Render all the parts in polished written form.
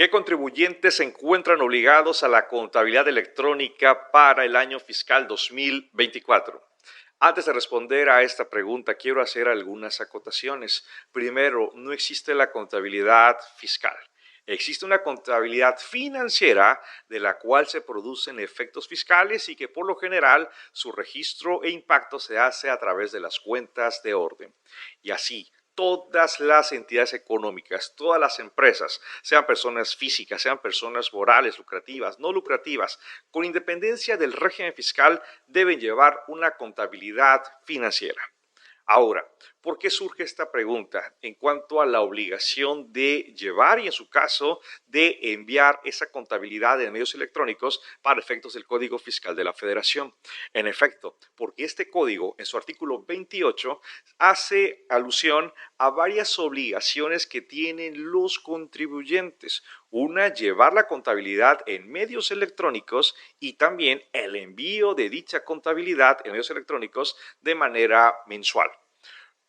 ¿Qué contribuyentes se encuentran obligados a la contabilidad electrónica para el año fiscal 2024? Antes de responder a esta pregunta, quiero hacer algunas acotaciones. Primero, no existe la contabilidad fiscal. Existe una contabilidad financiera de la cual se producen efectos fiscales y que por lo general su registro e impacto se hace a través de las cuentas de orden. Y así, todas las entidades económicas, todas las empresas, sean personas físicas, sean personas morales, lucrativas, no lucrativas, con independencia del régimen fiscal, deben llevar una contabilidad financiera. Ahora, ¿por qué surge esta pregunta en cuanto a la obligación de llevar y en su caso de enviar esa contabilidad en medios electrónicos para efectos del Código Fiscal de la Federación? En efecto, porque este código en su artículo 28 hace alusión a varias obligaciones que tienen los contribuyentes. Una, llevar la contabilidad en medios electrónicos y también el envío de dicha contabilidad en medios electrónicos de manera mensual.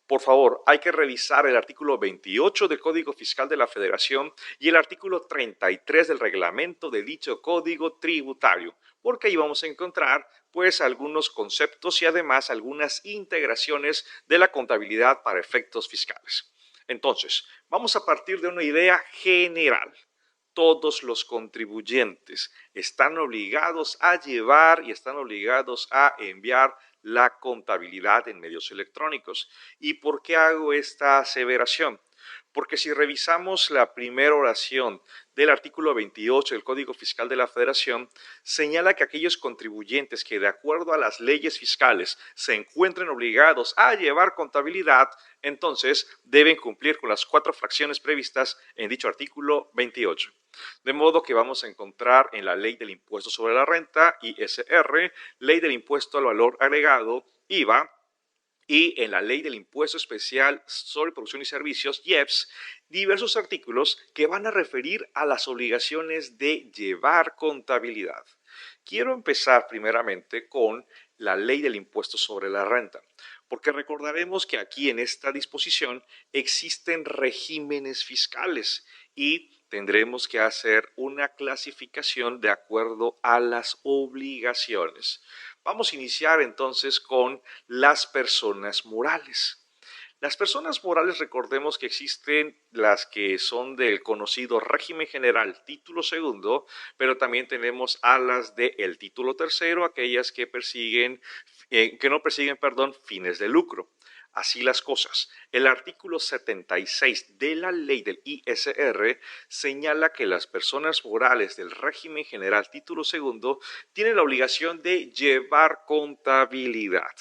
Por favor, hay que revisar el artículo 28 del Código Fiscal de la Federación y el artículo 33 del reglamento de dicho código tributario, porque ahí vamos a encontrar pues algunos conceptos y además algunas integraciones de la contabilidad para efectos fiscales. Entonces, vamos a partir de una idea general. Todos los contribuyentes están obligados a llevar y están obligados a enviar la contabilidad en medios electrónicos. ¿Y por qué hago esta aseveración? Porque si revisamos la primera oración del artículo 28 del Código Fiscal de la Federación, señala que aquellos contribuyentes que de acuerdo a las leyes fiscales se encuentren obligados a llevar contabilidad, entonces deben cumplir con las 4 fracciones previstas en dicho artículo 28. De modo que vamos a encontrar en la Ley del Impuesto sobre la Renta, ISR, Ley del Impuesto al Valor Agregado, IVA, y en la Ley del Impuesto Especial sobre Producción y Servicios, IEPS, diversos artículos que van a referir a las obligaciones de llevar contabilidad. Quiero empezar primeramente con la Ley del Impuesto sobre la Renta, porque recordaremos que aquí en esta disposición existen regímenes fiscales y tendremos que hacer una clasificación de acuerdo a las obligaciones. Vamos a iniciar entonces con las personas morales. Las personas morales, recordemos que existen las que son del conocido régimen general, título segundo, pero también tenemos a las del título tercero, aquellas que no persiguen, fines de lucro. Así las cosas. El artículo 76 de la ley del ISR señala que las personas morales del régimen general título segundo tienen la obligación de llevar contabilidad.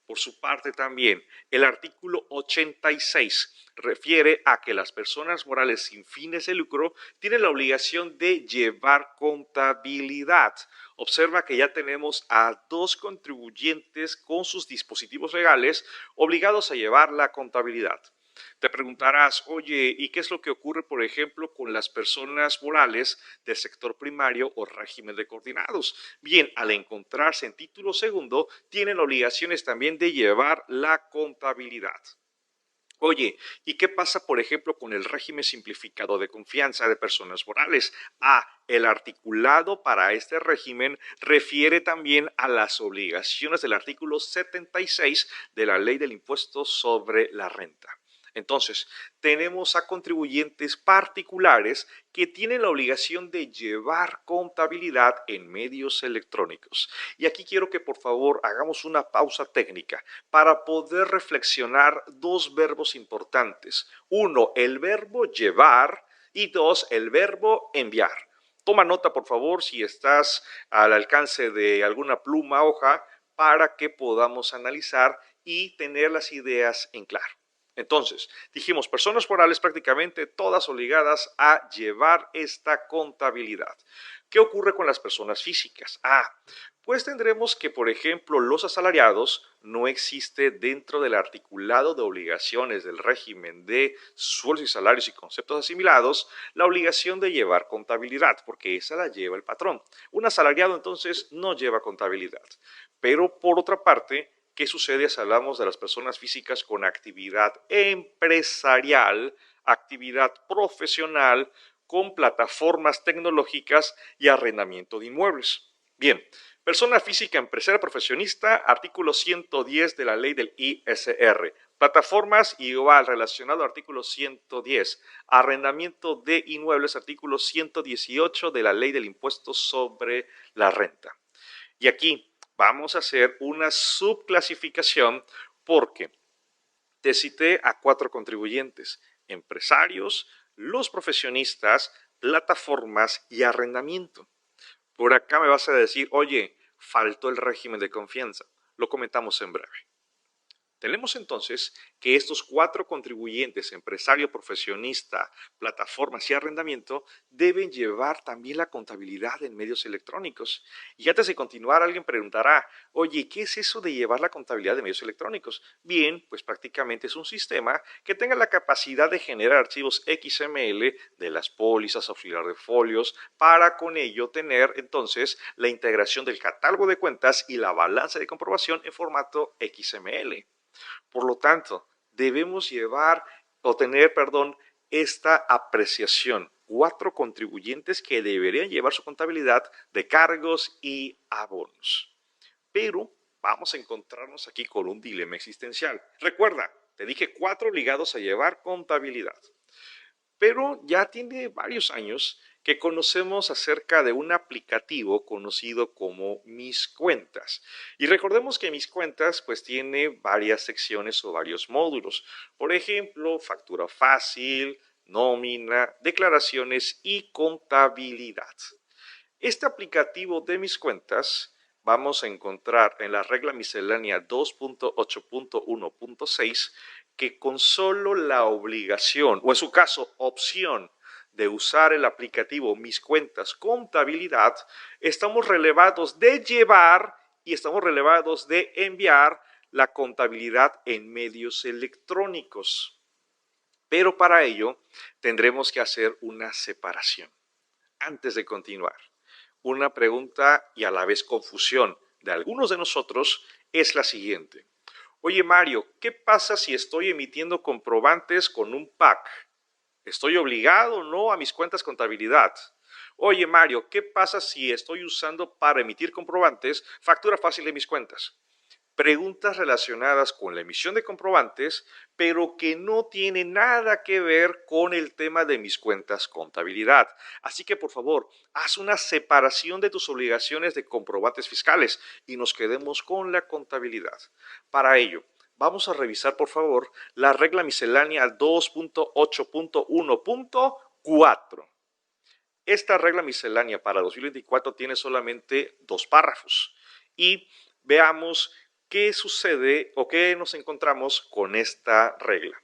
Por su parte también, el artículo 86 refiere a que las personas morales sin fines de lucro tienen la obligación de llevar contabilidad. Observa que ya tenemos a 2 contribuyentes con sus dispositivos legales obligados a llevar la contabilidad. Te preguntarás, oye, ¿y qué es lo que ocurre, por ejemplo, con las personas morales del sector primario o régimen de coordinados? Bien, al encontrarse en título segundo, tienen obligaciones también de llevar la contabilidad. Oye, ¿y qué pasa, por ejemplo, con el régimen simplificado de confianza de personas morales? El articulado para este régimen refiere también a las obligaciones del artículo 76 de la Ley del Impuesto sobre la Renta. Entonces, tenemos a contribuyentes particulares que tienen la obligación de llevar contabilidad en medios electrónicos. Y aquí quiero que por favor hagamos una pausa técnica para poder reflexionar 2 verbos importantes. 1, el verbo llevar y 2, el verbo enviar. Toma nota, por favor, si estás al alcance de alguna pluma, hoja, para que podamos analizar y tener las ideas en claro. Entonces, dijimos, personas morales prácticamente todas obligadas a llevar esta contabilidad. ¿Qué ocurre con las personas físicas? Pues tendremos que, por ejemplo, los asalariados no existe dentro del articulado de obligaciones del régimen de sueldos y salarios y conceptos asimilados la obligación de llevar contabilidad, porque esa la lleva el patrón. Un asalariado entonces no lleva contabilidad. Pero por otra parte, ¿qué sucede si hablamos de las personas físicas con actividad empresarial, actividad profesional, con plataformas tecnológicas y arrendamiento de inmuebles. Bien, persona física empresaria profesionista, artículo 110 de la ley del ISR. Plataformas igual relacionado al artículo 110. Arrendamiento de inmuebles, artículo 118 de la ley del impuesto sobre la renta. Y aquí vamos a hacer una subclasificación porque te cité a 4 contribuyentes: empresarios, los profesionistas, plataformas y arrendamiento. Por acá me vas a decir, oye, faltó el régimen de confianza. Lo comentamos en breve. Tenemos entonces que estos 4 contribuyentes, empresario, profesionista, plataformas y arrendamiento, deben llevar también la contabilidad en medios electrónicos. Y antes de continuar, alguien preguntará, oye, ¿qué es eso de llevar la contabilidad de medios electrónicos? Bien, pues prácticamente es un sistema que tenga la capacidad de generar archivos XML de las pólizas, auxiliar de folios, para con ello tener entonces la integración del catálogo de cuentas y la balanza de comprobación en formato XML. Por lo tanto, debemos tener, esta apreciación. 4 contribuyentes que deberían llevar su contabilidad de cargos y abonos. Pero vamos a encontrarnos aquí con un dilema existencial. Recuerda, te dije 4 obligados a llevar contabilidad. Pero ya tiene varios años que conocemos acerca de un aplicativo conocido como Mis Cuentas. Y recordemos que Mis Cuentas pues tiene varias secciones o varios módulos. Por ejemplo, factura fácil, nómina, declaraciones y contabilidad. Este aplicativo de Mis Cuentas vamos a encontrar en la regla miscelánea 2.8.1.6 que con solo la obligación, o en su caso opción, de usar el aplicativo Mis Cuentas Contabilidad, estamos relevados de llevar y estamos relevados de enviar la contabilidad en medios electrónicos. Pero para ello tendremos que hacer una separación. Antes de continuar, una pregunta y a la vez confusión de algunos de nosotros es la siguiente. Oye Mario, ¿qué pasa si estoy emitiendo comprobantes con un PAC? ¿Estoy obligado o no a mis cuentas contabilidad? Oye Mario, ¿qué pasa si estoy usando para emitir comprobantes factura fácil de mis cuentas? Preguntas relacionadas con la emisión de comprobantes, pero que no tienen nada que ver con el tema de mis cuentas contabilidad. Así que por favor, haz una separación de tus obligaciones de comprobantes fiscales y nos quedemos con la contabilidad. Para ello, vamos a revisar por favor la regla miscelánea 2.8.1.4. Esta regla miscelánea para 2024 tiene solamente 2 párrafos y veamos qué sucede o qué nos encontramos con esta regla.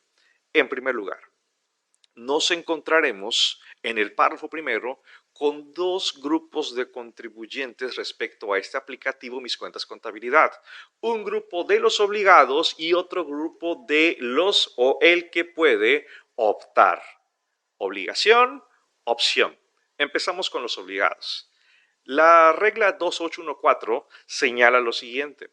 En primer lugar, nos encontraremos en el párrafo primero con 2 grupos de contribuyentes respecto a este aplicativo Mis Cuentas Contabilidad. Un grupo de los obligados y otro grupo de los o el que puede optar. Obligación, opción. Empezamos con los obligados. La regla 2814 señala lo siguiente.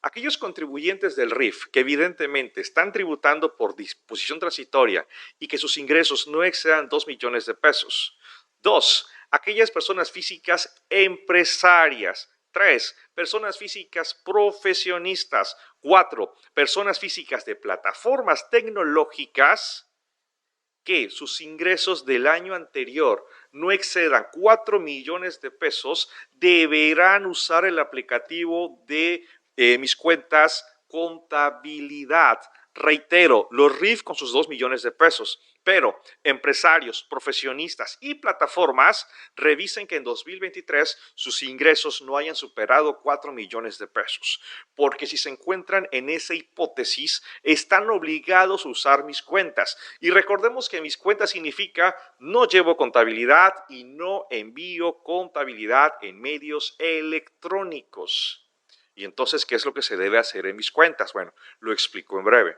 Aquellos contribuyentes del RIF que evidentemente están tributando por disposición transitoria y que sus ingresos no excedan 2 millones de pesos. 2. Aquellas personas físicas empresarias. 3. Personas físicas profesionistas. 4. Personas físicas de plataformas tecnológicas que sus ingresos del año anterior no excedan 4 millones de pesos, deberán usar el aplicativo de Mis Cuentas Contabilidad. Reitero, los RIF con sus 2 millones de pesos, pero empresarios, profesionistas y plataformas revisen que en 2023 sus ingresos no hayan superado 4 millones de pesos, porque si se encuentran en esa hipótesis, están obligados a usar Mis Cuentas. Y recordemos que Mis Cuentas significa no llevo contabilidad y no envío contabilidad en medios electrónicos. Y entonces, ¿qué es lo que se debe hacer en Mis Cuentas? Bueno, lo explico en breve.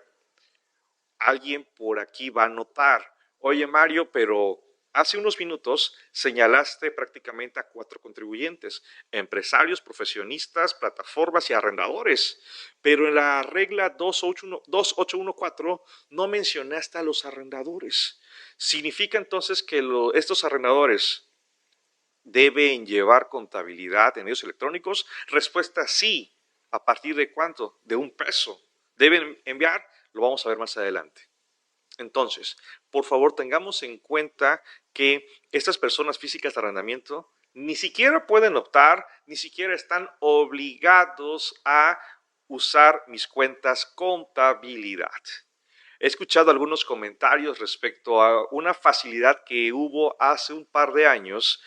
Alguien por aquí va a notar, oye Mario, pero Hace unos minutos señalaste prácticamente a 4 contribuyentes: empresarios, profesionistas, plataformas y arrendadores. Pero en la regla 2814 no mencionaste a los arrendadores. ¿Significa entonces que estos arrendadores deben llevar contabilidad en medios electrónicos? Respuesta: sí. ¿A partir de cuánto? De $1. ¿Deben enviar? Lo vamos a ver más adelante. Entonces, por favor, tengamos en cuenta que estas personas físicas de arrendamiento ni siquiera pueden optar, ni siquiera están obligados a usar mis cuentas contabilidad. He escuchado algunos comentarios respecto a una facilidad que hubo hace un par de años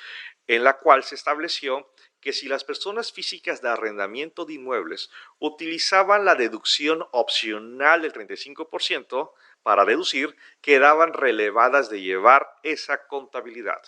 en la cual se estableció que si las personas físicas de arrendamiento de inmuebles utilizaban la deducción opcional del 35% para deducir, quedaban relevadas de llevar esa contabilidad.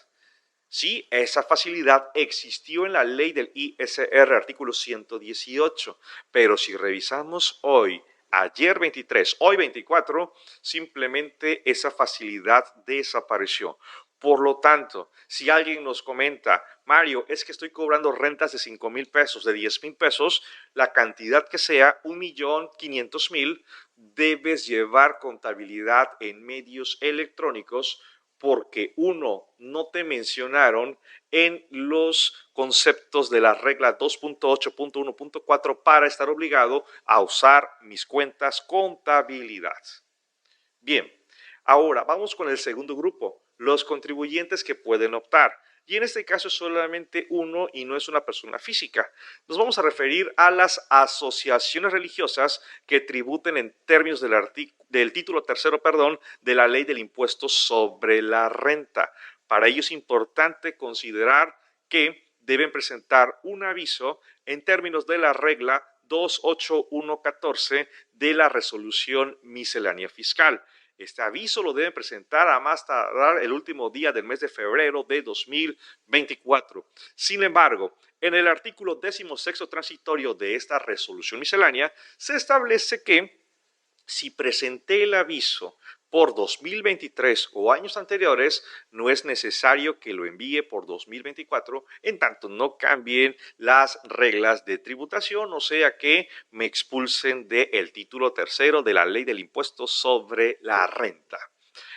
Sí, esa facilidad existió en la ley del ISR, artículo 118, pero si revisamos hoy, ayer 23, hoy 24, simplemente esa facilidad desapareció. Por lo tanto, si alguien nos comenta: Mario, es que estoy cobrando rentas de 5,000 pesos, de 10,000 pesos, la cantidad que sea, 1,500,000, debes llevar contabilidad en medios electrónicos, porque uno, no te mencionaron en los conceptos de la regla 2.8.1.4 para estar obligado a usar mis cuentas contabilidad. Bien, ahora vamos con el segundo grupo, los contribuyentes que pueden optar. Y en este caso es solamente uno y no es una persona física. Nos vamos a referir a las asociaciones religiosas que tributen en términos del título tercero, de la ley del impuesto sobre la renta. Para ello es importante considerar que deben presentar un aviso en términos de la regla 28114 de la resolución miscelánea fiscal. Este aviso lo deben presentar a más tardar el último día del mes de febrero de 2024. Sin embargo, en el artículo 16 transitorio de esta resolución miscelánea se establece que si presenté el aviso por 2023 o años anteriores, no es necesario que lo envíe por 2024, en tanto no cambien las reglas de tributación, o sea que me expulsen del título tercero de la ley del impuesto sobre la renta.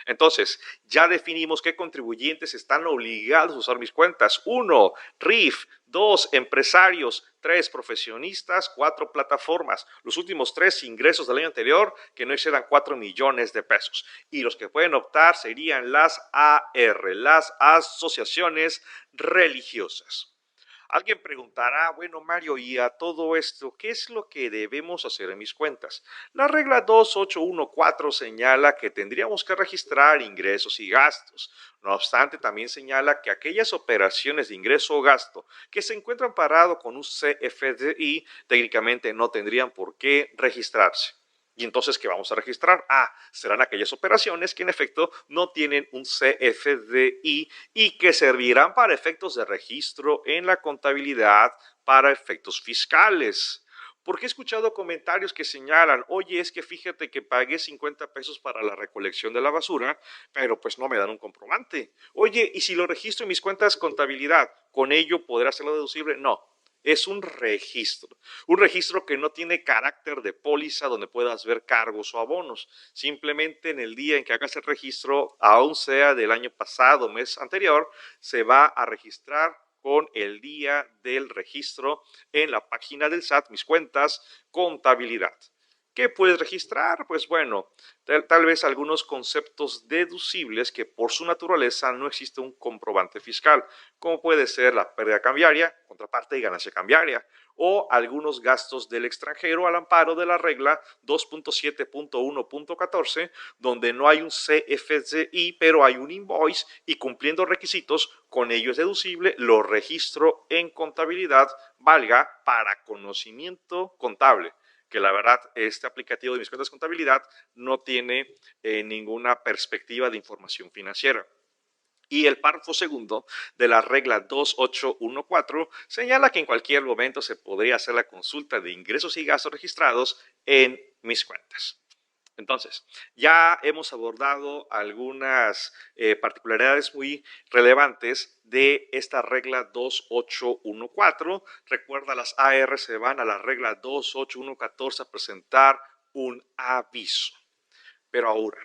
Entonces, ya definimos qué contribuyentes están obligados a usar mis cuentas. 1, RIF. 2, empresarios. 3, profesionistas. 4, plataformas. Los últimos 3, ingresos del año anterior que no excedan 4 millones de pesos. Y los que pueden optar serían las AR, las asociaciones religiosas. Alguien preguntará: bueno, Mario, y a todo esto, ¿qué es lo que debemos hacer en mis cuentas? La regla 2814 señala que tendríamos que registrar ingresos y gastos. No obstante, también señala que aquellas operaciones de ingreso o gasto que se encuentran parados con un CFDI técnicamente no tendrían por qué registrarse. ¿Y entonces qué vamos a registrar? Serán aquellas operaciones que en efecto no tienen un CFDI y que servirán para efectos de registro en la contabilidad para efectos fiscales. Porque he escuchado comentarios que señalan: oye, es que fíjate que pagué 50 pesos para la recolección de la basura, pero pues no me dan un comprobante. Oye, ¿y si lo registro en mis cuentas contabilidad, con ello podrá hacerlo deducible? No. Es un registro que no tiene carácter de póliza donde puedas ver cargos o abonos. Simplemente en el día en que hagas el registro, aun sea del año pasado, mes anterior, se va a registrar con el día del registro en la página del SAT, mis cuentas, contabilidad. ¿Qué puedes registrar? Pues bueno, tal vez algunos conceptos deducibles que por su naturaleza no existe un comprobante fiscal, como puede ser la pérdida cambiaria, contraparte y ganancia cambiaria, o algunos gastos del extranjero al amparo de la regla 2.7.1.14, donde no hay un CFDI, pero hay un invoice y cumpliendo requisitos, con ello es deducible, lo registro en contabilidad, valga para conocimiento contable, que la verdad este aplicativo de mis cuentas de contabilidad no tiene ninguna perspectiva de información financiera. Y el párrafo segundo de la regla 2814 señala que en cualquier momento se podría hacer la consulta de ingresos y gastos registrados en mis cuentas. Entonces, ya hemos abordado algunas particularidades muy relevantes de esta regla 2814. Recuerda, las AR se van a la regla 28114 a presentar un aviso. Pero ahora,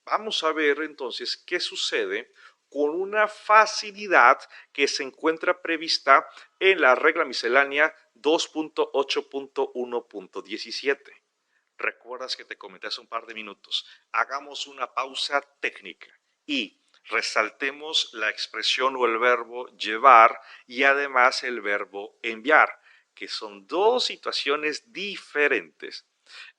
vamos a ver entonces qué sucede con una facilidad que se encuentra prevista en la regla miscelánea 2.8.1.17. Recuerdas que te comenté hace un par de minutos. Hagamos una pausa técnica y resaltemos la expresión o el verbo llevar y además el verbo enviar, que son dos situaciones diferentes.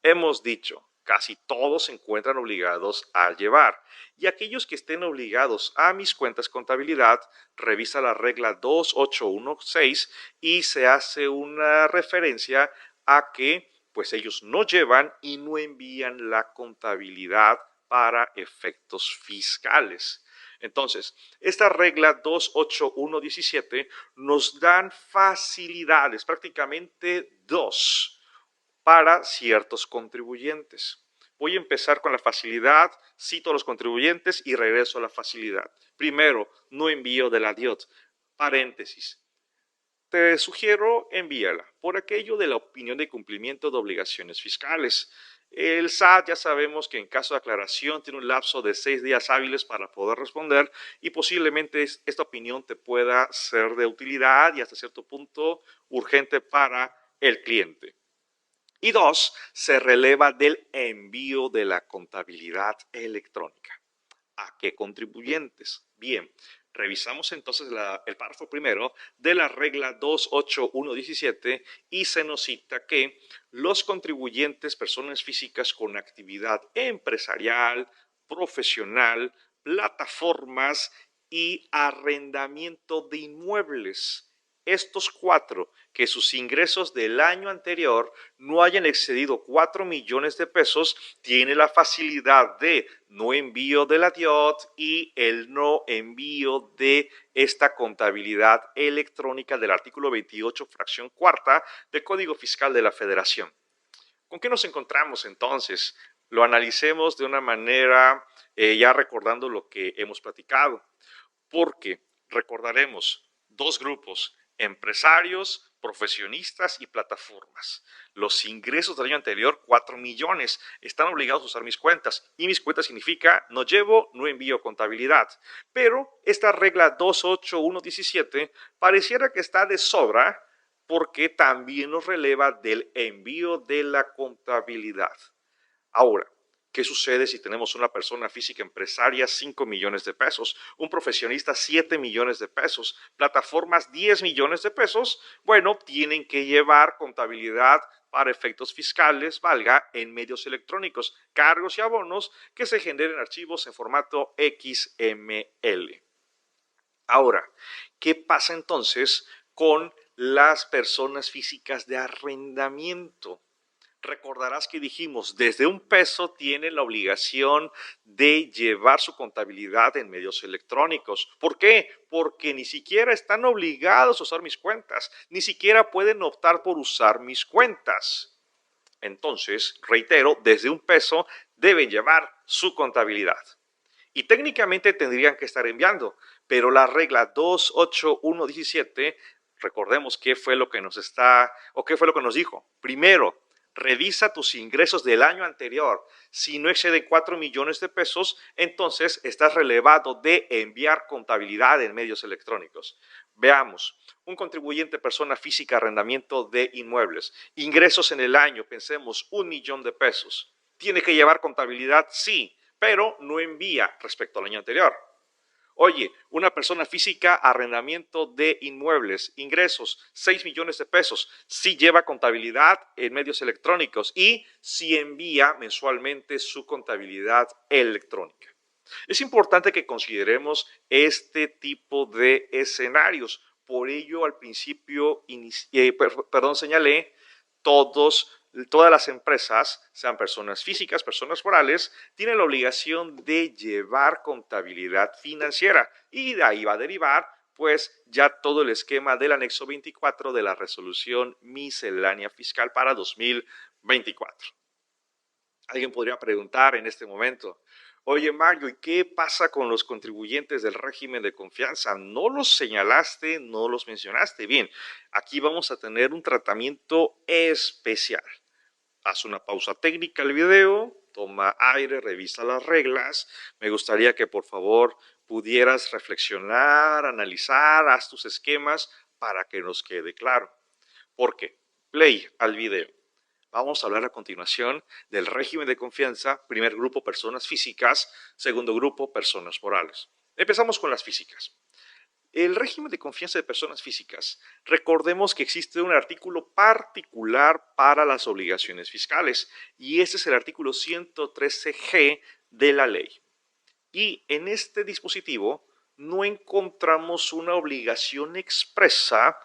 Hemos dicho, casi todos se encuentran obligados a llevar, y aquellos que estén obligados a mis cuentas contabilidad, revisa la regla 2816 y se hace una referencia a que pues ellos no llevan y no envían la contabilidad para efectos fiscales. Entonces, esta regla 28117 nos dan facilidades, prácticamente dos, para ciertos contribuyentes. Voy a empezar con la facilidad, cito a los contribuyentes y regreso a la facilidad. Primero, no envío de la DIOT. Paréntesis. Te sugiero envíala por aquello de la opinión de cumplimiento de obligaciones fiscales. El SAT ya sabemos que en caso de aclaración tiene un lapso de 6 días hábiles para poder responder y posiblemente esta opinión te pueda ser de utilidad y hasta cierto punto urgente para el cliente. Y dos, se releva del envío de la contabilidad electrónica. ¿A qué contribuyentes? Bien, revisamos entonces el párrafo primero de la regla 28117 y se nos cita que los contribuyentes, personas físicas con actividad empresarial, profesional, plataformas y arrendamiento de inmuebles, estos cuatro, que sus ingresos del año anterior no hayan excedido 4 millones de pesos, tiene la facilidad de no envío de la DIOT y el no envío de esta contabilidad electrónica del artículo 28, fracción cuarta del Código Fiscal de la Federación. ¿Con qué nos encontramos entonces? Lo analicemos de una manera ya recordando lo que hemos platicado, porque recordaremos dos grupos: empresarios, profesionistas y plataformas. Los ingresos del año anterior, 4 millones, están obligados a usar mis cuentas. Y mis cuentas significa no llevo, no envío contabilidad. Pero esta regla 28117 pareciera que está de sobra porque también nos releva del envío de la contabilidad. Ahora, ¿qué sucede si tenemos una persona física empresaria 5 millones de pesos, un profesionista 7 millones de pesos, plataformas 10 millones de pesos? Bueno, tienen que llevar contabilidad para efectos fiscales, valga, en medios electrónicos, cargos y abonos que se generen archivos en formato XML. Ahora, ¿qué pasa entonces con las personas físicas de arrendamiento? Recordarás que dijimos, desde un peso tiene la obligación de llevar su contabilidad en medios electrónicos. ¿Por qué? Porque ni siquiera están obligados a usar mis cuentas, ni siquiera pueden optar por usar mis cuentas. Entonces, reitero, desde un peso deben llevar su contabilidad. Y técnicamente tendrían que estar enviando, pero la regla 28117, recordemos qué fue lo que nos está, o qué fue lo que nos dijo. Primero, revisa tus ingresos del año anterior. Si no exceden 4 millones de pesos, entonces estás relevado de enviar contabilidad en medios electrónicos. Veamos, un contribuyente persona física, arrendamiento de inmuebles, ingresos en el año, pensemos 1 millón de pesos. ¿Tiene que llevar contabilidad? Sí, pero no envía respecto al año anterior. Oye, una persona física, arrendamiento de inmuebles, ingresos, 6 millones de pesos, sí lleva contabilidad en medios electrónicos y sí envía mensualmente su contabilidad electrónica. Es importante que consideremos este tipo de escenarios. Por ello, al principio, señalé todas las empresas, sean personas físicas, personas morales, tienen la obligación de llevar contabilidad financiera y de ahí va a derivar pues ya todo el esquema del anexo 24 de la resolución miscelánea fiscal para 2024. Alguien podría preguntar en este momento, oye Mario, ¿y qué pasa con los contribuyentes del régimen de confianza? No los señalaste, no los mencionaste. Bien, aquí vamos a tener un tratamiento especial. Haz una pausa técnica al video, toma aire, revisa las reglas. Me gustaría que por favor pudieras reflexionar, analizar, haz tus esquemas para que nos quede claro. ¿Por qué? Play al video. Vamos a hablar a continuación del régimen de confianza, primer grupo personas físicas, segundo grupo personas morales. Empezamos con las físicas. El régimen de confianza de personas físicas, recordemos que existe un artículo particular para las obligaciones fiscales y ese es el artículo 113G de la ley. Y en este dispositivo no encontramos una obligación expresa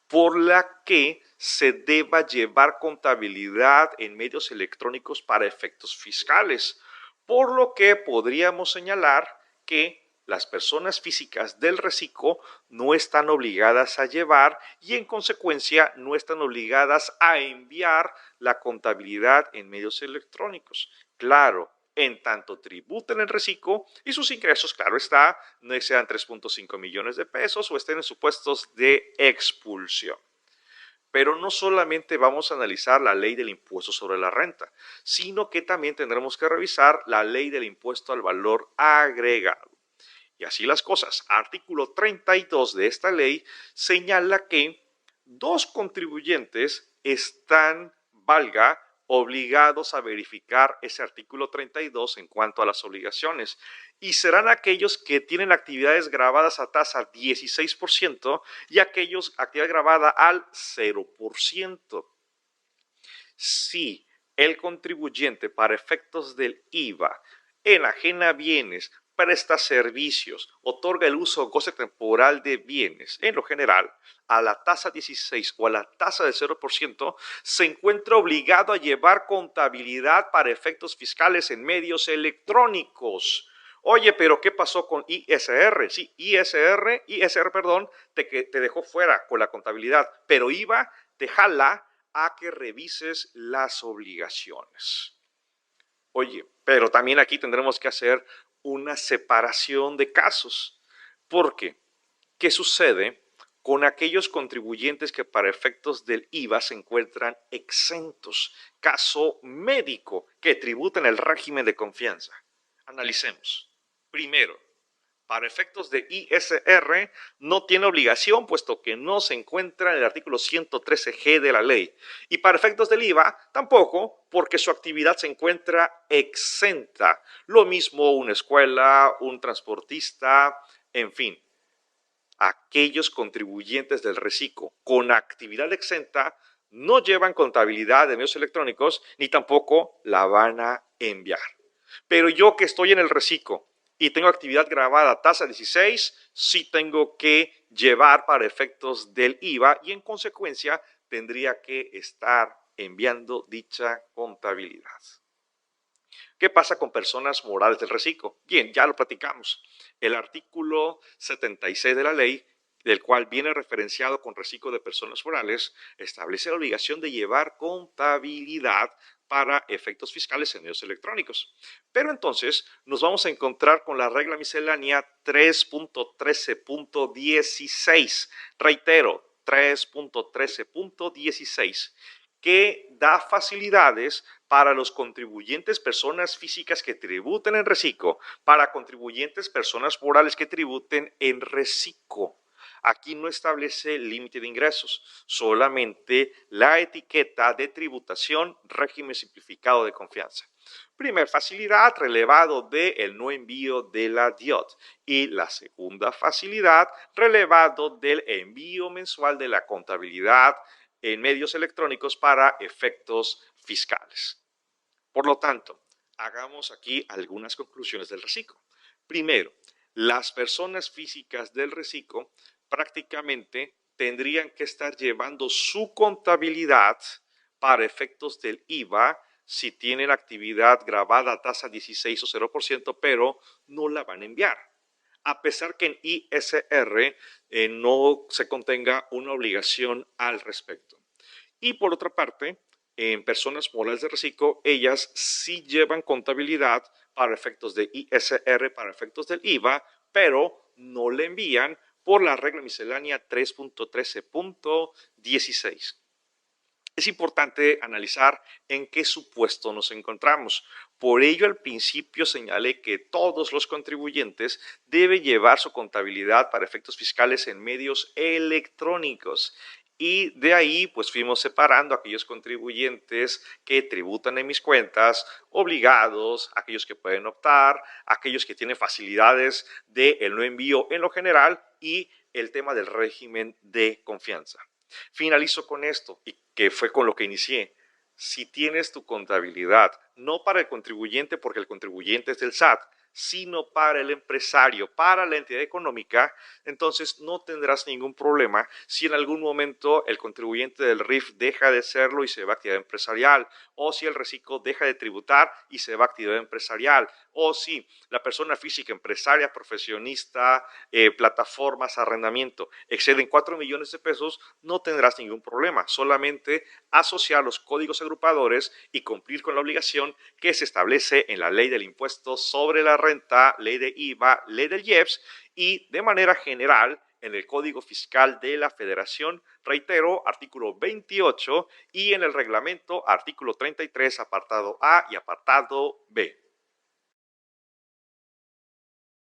por la que se deba llevar contabilidad en medios electrónicos para efectos fiscales, por lo que podríamos señalar que las personas físicas del reciclo no están obligadas a llevar y en consecuencia no están obligadas a enviar la contabilidad en medios electrónicos. Claro, en tanto tributen el reciclo y sus ingresos, claro está, no sean 3.5 millones de pesos o estén en supuestos de expulsión. Pero no solamente vamos a analizar la ley del impuesto sobre la renta, sino que también tendremos que revisar la ley del impuesto al valor agregado. Y así las cosas, artículo 32 de esta ley señala que dos contribuyentes están, valga, obligados a verificar ese artículo 32 en cuanto a las obligaciones y serán aquellos que tienen actividades grabadas a tasa 16% y aquellos actividad grabada al 0%. Si el contribuyente para efectos del IVA enajena bienes, presta servicios, otorga el uso o goce temporal de bienes, en lo general, a la tasa 16 o a la tasa de 0%, se encuentra obligado a llevar contabilidad para efectos fiscales en medios electrónicos. Oye, pero ¿qué pasó con ISR? Sí, ISR, perdón, te dejó fuera con la contabilidad, pero IVA te jala a que revises las obligaciones. Oye, pero también aquí tendremos que hacer una separación de casos. ¿Por qué? ¿Qué sucede con aquellos contribuyentes que para efectos del IVA se encuentran exentos? Caso médico que tributan el régimen de confianza. Analicemos. Primero, para efectos de ISR no tiene obligación puesto que no se encuentra en el artículo 113G de la ley. Y para efectos del IVA tampoco porque su actividad se encuentra exenta. Lo mismo una escuela, un transportista, en fin. Aquellos contribuyentes del reciclo con actividad exenta no llevan contabilidad de medios electrónicos ni tampoco la van a enviar. Pero yo que estoy en el reciclo y tengo actividad grabada a tasa 16, sí tengo que llevar para efectos del IVA y en consecuencia tendría que estar enviando dicha contabilidad. ¿Qué pasa con personas morales del reciclo? Bien, ya lo platicamos. El artículo 76 de la ley, del cual viene referenciado con reciclo de personas morales, establece la obligación de llevar contabilidad para efectos fiscales en medios electrónicos. Pero entonces nos vamos a encontrar con la regla miscelánea 3.13.16. Reitero, 3.13.16, que da facilidades para los contribuyentes personas físicas que tributen en reciclo, para contribuyentes personas morales que tributen en reciclo. Aquí no establece límite de ingresos, solamente la etiqueta de tributación, régimen simplificado de confianza. Primer facilidad, relevado del no envío de la DIOT. Y la segunda facilidad, relevado del envío mensual de la contabilidad en medios electrónicos para efectos fiscales. Por lo tanto, hagamos aquí algunas conclusiones del reciclo. Primero, las personas físicas del reciclo prácticamente tendrían que estar llevando su contabilidad para efectos del IVA si tienen actividad grabada a tasa 16 o 0%, pero no la van a enviar. A pesar que en ISR no se contenga una obligación al respecto. Y por otra parte, en personas morales de reciclo, ellas sí llevan contabilidad para efectos de ISR, para efectos del IVA, pero no le envían por la regla miscelánea 3.13.16. Es importante analizar en qué supuesto nos encontramos. Por ello, al principio señalé que todos los contribuyentes deben llevar su contabilidad para efectos fiscales en medios electrónicos. Y de ahí, pues fuimos separando a aquellos contribuyentes que tributan en mis cuentas, obligados, aquellos que pueden optar, aquellos que tienen facilidades de el no envío en lo general y el tema del régimen de confianza. Finalizo con esto, y que fue con lo que inicié. Si tienes tu contabilidad, no para el contribuyente, porque el contribuyente es del SAT, sino para el empresario, para la entidad económica, entonces no tendrás ningún problema si en algún momento el contribuyente del RIF deja de serlo y se va a actividad empresarial, o si el reciclo deja de tributar y se va a actividad empresarial, o si la persona física, empresaria, profesionista, plataformas, arrendamiento, exceden 4 millones de pesos, no tendrás ningún problema. Solamente asociar los códigos agrupadores y cumplir con la obligación que se establece en la ley del impuesto sobre la renta, ley de IVA, ley del IEPS y de manera general en el Código Fiscal de la Federación, reitero, artículo 28 y en el reglamento, artículo 33, apartado A y apartado B.